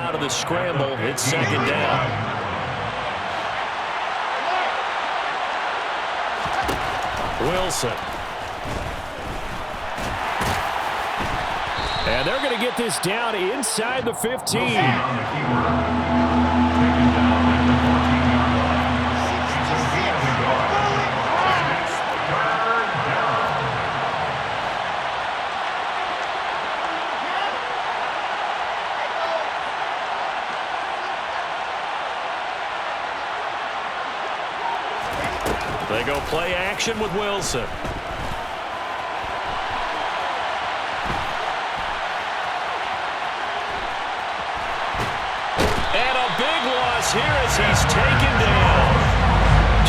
out of the scramble. It's second down. Wilson. And they're going to get this down inside the 15. They go play action with Wilson. And a big loss here as he's taken down.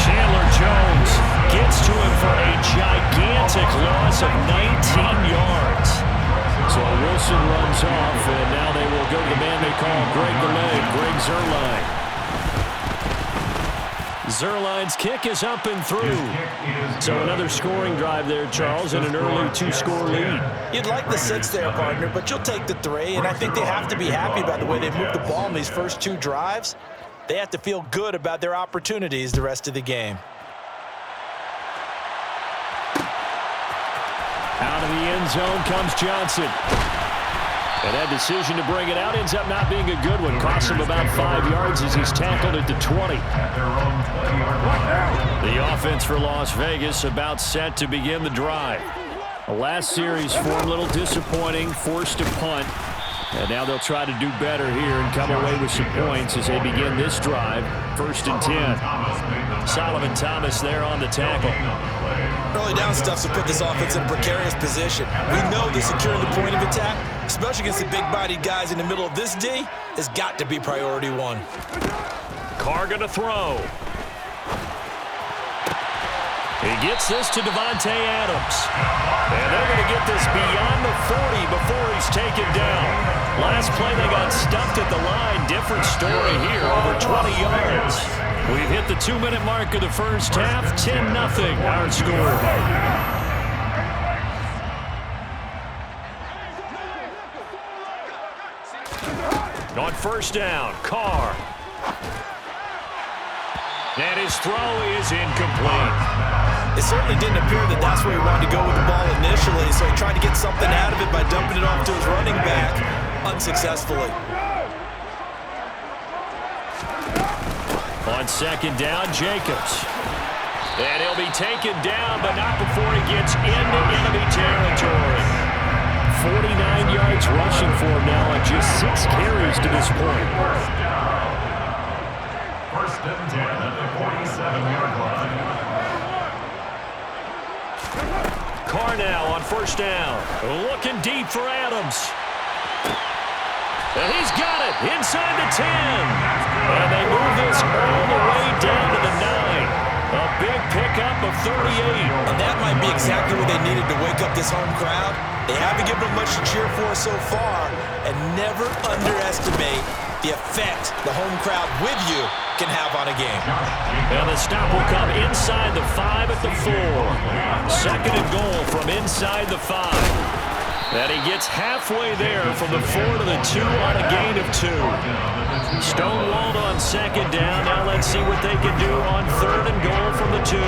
Chandler Jones gets to him for a gigantic loss of 19 yards. So Wilson runs off, and now they will go to the man they call Greg the Leg, Greg Zuerlein. Zuerlein's kick is up and through. So another scoring drive there, Charles, and an early two-score lead. You'd like the 6 there, partner, but you'll take the 3, and I think they have to be happy about the way they've moved the ball in these first 2 drives. They have to feel good about their opportunities the rest of the game. Out of the end zone comes Johnson. And that decision to bring it out ends up not being a good one. Costs him about 5 yards as he's tackled at the 20. The offense for Las Vegas about set to begin the drive. The last series for him, a little disappointing, forced a punt. And now they'll try to do better here and come away with some points as they begin this drive. 1st and 10. Solomon Thomas there on the tackle. Early down stuff to put this offense in a precarious position. We know that securing the point of attack, especially against the big-bodied guys in the middle of this D, has got to be priority 1. Carr going to throw. He gets this to Davante Adams. And they're going to get this beyond the 40 before he's taken down. Last play, they got stuffed at the line. Different story here, over 20 yards. We've hit the 2-minute mark of the first half. 10-0 our score. On 1st down, Carr. And his throw is incomplete. It certainly didn't appear that that's where he wanted to go with the ball initially, so he tried to get something out of it by dumping it off to his running back, unsuccessfully. On 2nd down, Jacobs. And he'll be taken down, but not before he gets into enemy territory. 49 yards rushing for him now on just 6 carries to this point. First and 10 at the 47-yard line. Carr now on 1st down. Looking deep for Adams. And he's got it inside the 10. And they move this all the way down to the 9. A big pickup of 38. And that might be exactly what they needed to wake up this home crowd. They haven't given them much to cheer for so far. And never underestimate the effect the home crowd with you can have on a game. And the stop will come inside the 5 at the 4. 2nd and goal from inside the 5. And he gets halfway there from the 4 to the 2 on a gain of 2. Stonewalled on 2nd down. Now let's see what they can do on 3rd and goal from the 2.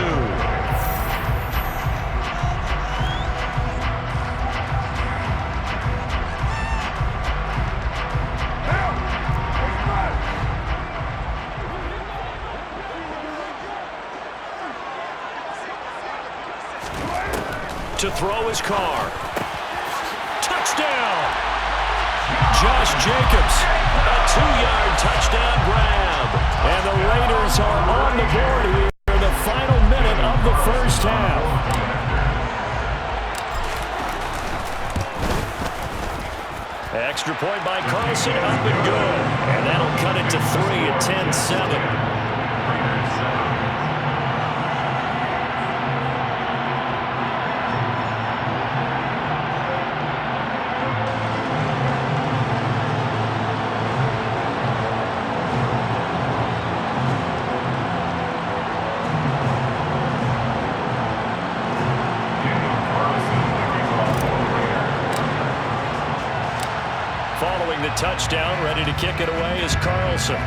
To throw his Carr. Touchdown! Josh Jacobs, a 2-yard touchdown grab. And the Raiders are on the board here in the final minute of the first half. Extra point by Carlson, up and good. And that'll cut it to 3 at 10-7. the touchdown. Ready to kick it away is Carlson.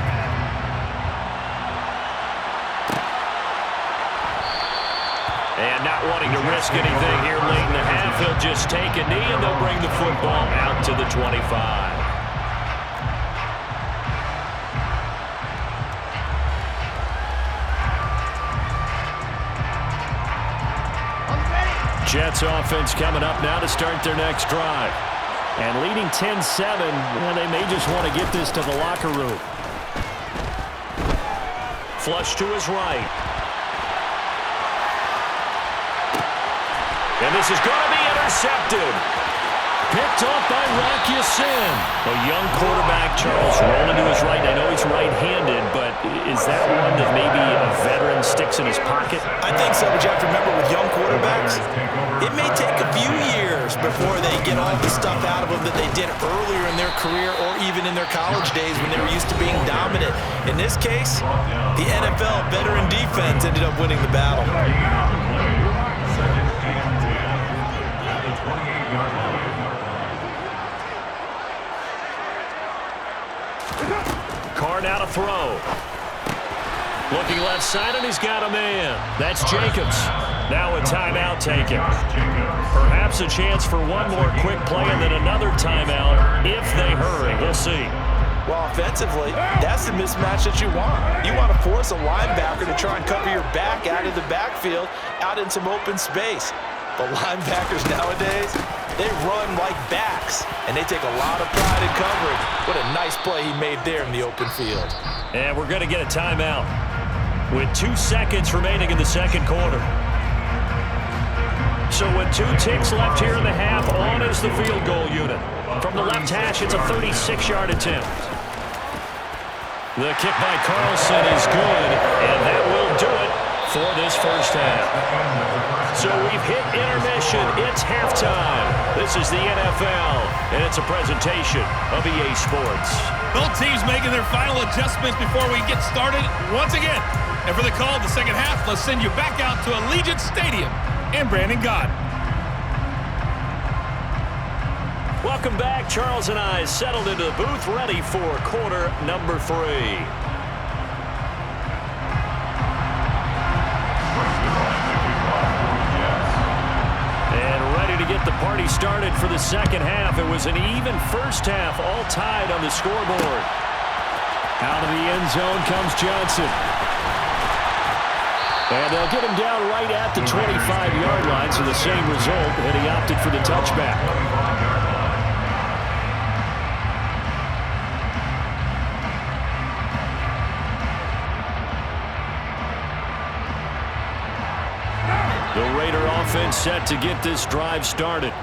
And not wanting to risk anything here late in the half, he'll just take a knee, and they'll bring the football out to the 25. Jets offense coming up now to start their next drive. And leading 10-7, well, they may just want to get this to the locker room. Flush to his right. And this is going to be intercepted. Picked off by Rocky Sin. A young quarterback, Charles, rolling to his right. I know he's right-handed, but is that one that maybe a veteran sticks in his pocket? I think so, but you have to remember with young quarterbacks, it may take a few years before they get all the stuff out of them that they did earlier in their career or even in their college days when they were used to being dominant. In this case, the NFL veteran defense ended up winning the battle. Carr now to throw. Looking left side, and he's got a man. That's Jacobs. Now a timeout taken. Perhaps a chance for one more quick play and then another timeout if they hurry. We'll see. Well, offensively, that's the mismatch that you want. You want to force a linebacker to try and cover your back out of the backfield, out in some open space. But linebackers nowadays, they run like backs, and they take a lot of pride in coverage. What a nice play he made there in the open field. And we're going to get a timeout with 2 seconds remaining in the second quarter. So with 2 ticks left here in the half, on is the field goal unit. From the left hash, it's a 36-yard attempt. The kick by Carlson is good, and that will do it for this first half. So we've hit intermission. It's halftime. This is the NFL, and it's a presentation of EA Sports. Both teams making their final adjustments before we get started once again. And for the call of the second half, let's send you back out to Allegiant Stadium and Brandon Gott. Welcome back. Charles and I settled into the booth, ready for quarter number 3. Get the party started for the second half. It was an even first half, all tied on the scoreboard. Out of the end zone comes Johnson. And they'll get him down right at the 25-yard line, so the same result, and he opted for the touchback. The Raider offense set to get this drive started.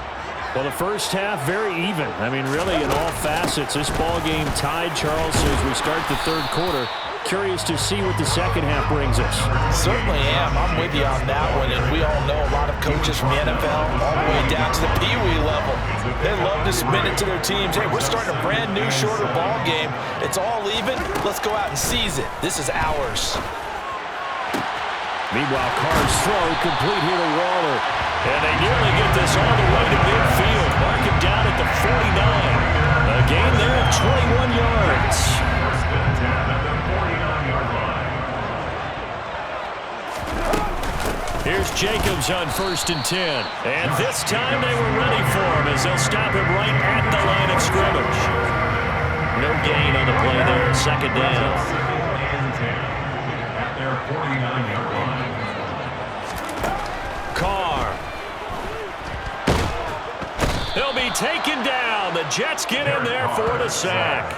Well, the first half, very even. I mean, really, in all facets, this ball game tied, Charles, as we start the third quarter. Curious to see what the second half brings us. Certainly am. I'm with you on that one, and we all know a lot of coaches from the NFL all the way down to the Pee-wee level. They love to spin it to their teams. Hey, we're starting a brand new, shorter ball game. It's all even. Let's go out and seize it. This is ours. Meanwhile, Carr's throw complete here to Waller. And they nearly get this all the way to midfield. Mark him down at the 49. A gain there of 21 yards. First and 10 at the 49-yard line. Here's Jacobs on 1st and 10. And this time they were ready for him as they'll stop him right at the line of scrimmage. No gain on the play there. Second down. Second and 10 at their 49-yard line. Carr. He'll be taken down. The Jets get in there for the sack.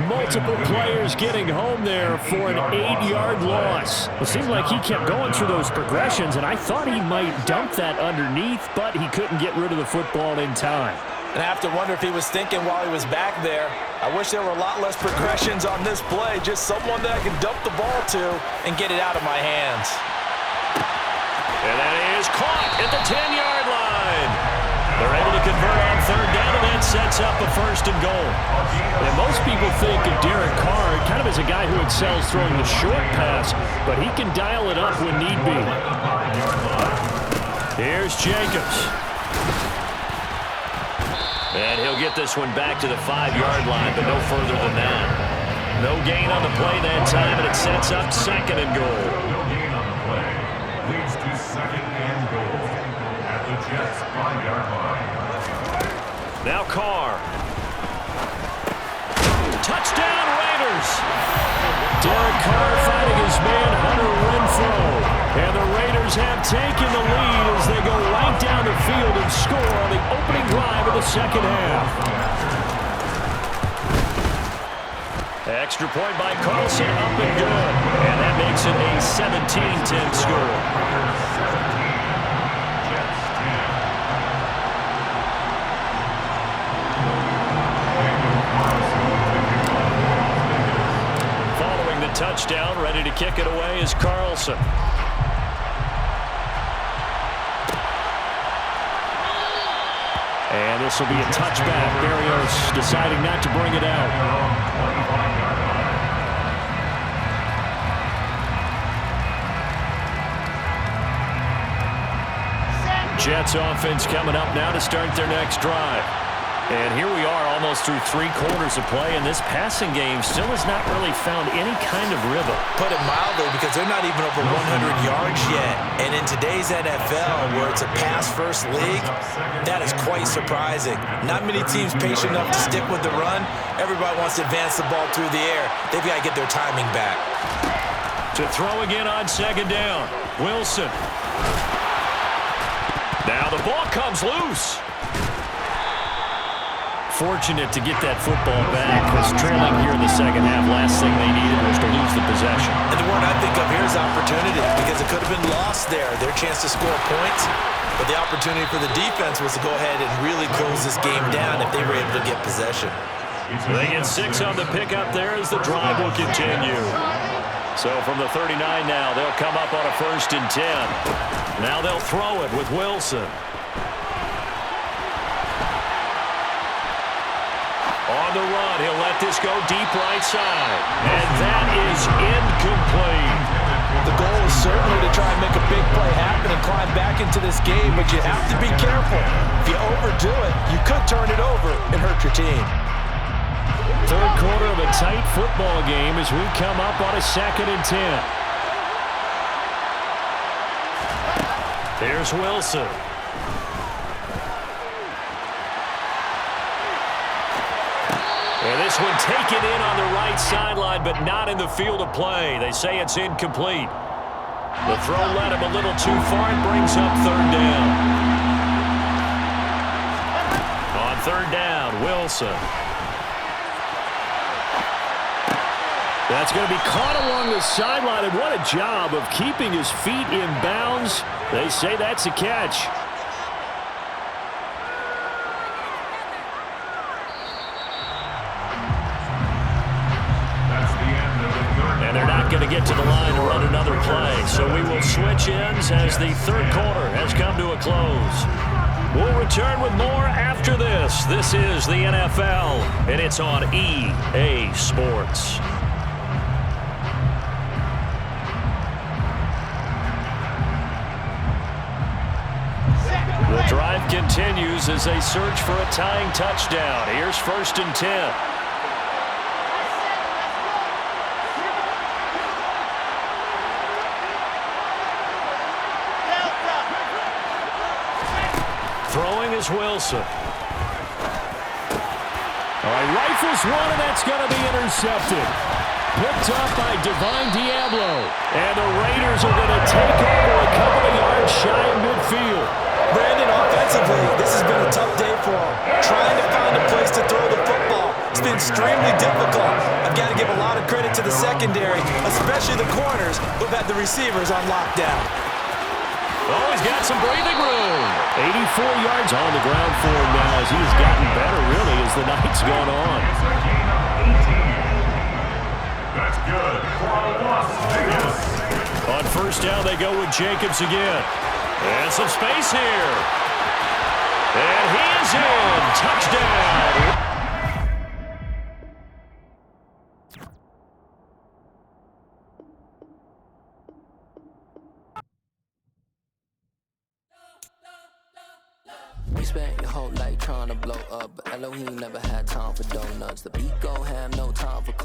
Multiple players getting home there for an 8-yard loss. It seemed like he kept going through those progressions, and I thought he might dump that underneath, but he couldn't get rid of the football in time. And I have to wonder if he was thinking while he was back there, I wish there were a lot less progressions on this play, just someone that I can dump the ball to and get it out of my hands. And that is caught at the 10-yard line. They're able to convert on third down, and that sets up a 1st and goal. And most people think of Derek Carr kind of as a guy who excels throwing the short pass, but he can dial it up when need be. Here's Jacobs. And he'll get this one back to the 5-yard line, but no further than that. No gain on the play that time, and it sets up second and goal. No gain on the play. Leads to second and goal at the Jets' 5-yard line. Now Carr. Touchdown, Raiders! Derek Carr fighting his man, Hunter Renfrow. And the Raiders have taken the lead as they go right down the field and score on the opening drive of the second half. Extra point by Carlson, up and good. And that makes it a 17-10 score. Touchdown, ready to kick it away is Carlson. And this will be a touchback. Berrios deciding not to bring it out. Jets offense coming up now to start their next drive. And here we are almost through 3 quarters of play, and this passing game still has not really found any kind of rhythm. Put it mildly, because they're not even over 100 yards yet. And in today's NFL, where it's a pass-first league, that is quite surprising. Not many teams patient enough to stick with the run. Everybody wants to advance the ball through the air. They've got to get their timing back. To throw again on second down, Wilson. Now the ball comes loose. Fortunate to get that football back, because trailing here in the second half, last thing they needed was to lose the possession. And the word I think of here is opportunity, because it could have been lost there, their chance to score points. But the opportunity for the defense was to go ahead and really close this game down if they were able to get possession. So they get 6 on the pickup there as the drive will continue. So from the 39 now, they'll come up on a 1st and 10. Now they'll throw it with Wilson. On the run, he'll let this go deep right side. And that is incomplete. The goal is certainly to try and make a big play happen and climb back into this game, but you have to be careful. If you overdo it, you could turn it over and hurt your team. 3rd quarter of a tight football game as we come up on a 2nd and 10. Here's Wilson. And this one taken in on the right sideline, but not in the field of play. They say it's incomplete. The throw led him a little too far and brings up 3rd down. On 3rd down, Wilson. That's going to be caught along the sideline, and what a job of keeping his feet in bounds. They say that's a catch. And they're not going to get to the line to run another play. So we will switch ends as the 3rd quarter has come to a close. We'll return with more after this. This is the NFL, and it's on EA Sports. The drive continues as they search for a tying touchdown. Here's 1st and 10. Throwing is Wilson. All right, rifles one, and that's going to be intercepted. Picked up by Divine Diablo. And the Raiders are going to take over a couple of yards shy of midfield. Brandon, offensively, this has been a tough day for him. Trying to find a place to throw the football. It's been extremely difficult. I've got to give a lot of credit to the secondary, especially the corners who've had the receivers on lockdown. Oh, he's got some breathing room. 84 yards on the ground for him now as he's gotten better, really, as the night's gone on. That's good. On 1st down, they go with Jacobs again. And some space here. And he is in. Touchdown. spent your whole life trying to blow up, but Elohim never had time for donuts. The beat gon' have no time for